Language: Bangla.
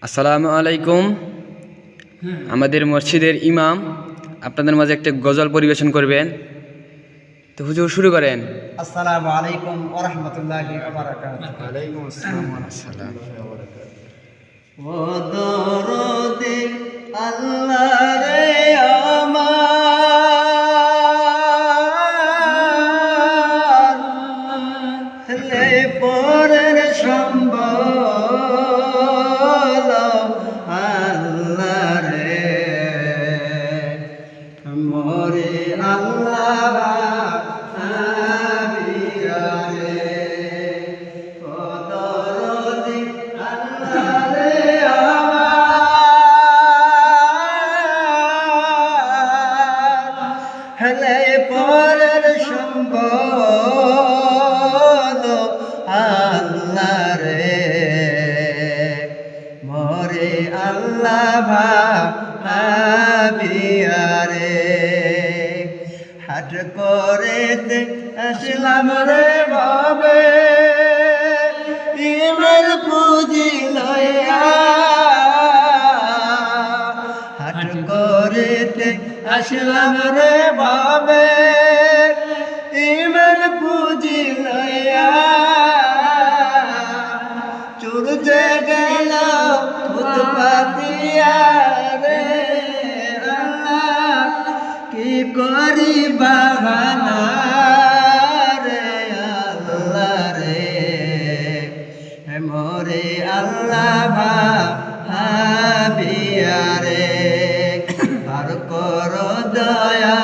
আসসালামু আলাইকুম। আমাদের মসজিদের ইমাম আপনাদের মাঝে একটা গজল পরিবেশন করবেন। তো হুজুর শুরু করেন। আসসালামু আলাইকুম ওয়া রাহমাতুল্লাহি ওয়া বারাকাতুহু। ওয়ালাইকুম আসসালাম ওয়া রাহমাতুল্লাহি ওয়া বারাকাতুহু। ও দরদে আল্লাহ রে আমার লে পরের সম্বল আল্লাহ রে মোরে আল্লাহ হেলে পরের সম্বল আল্লাহ রে মরে আল্লাহ ভাবিয়া রে হাট করে আসলাম রে বাবে ইমের পুঁজি লইয়া হাট করেতে আসলাম রে বাবে ইমের পুঁজি লইয়া চুরতে গেল উৎপাতিয়া রে আল্লাহ কি করি বাগানা রে আল্লাহ রে মোরে আল্লাহ ভাবিয়া রে আর কর দয়া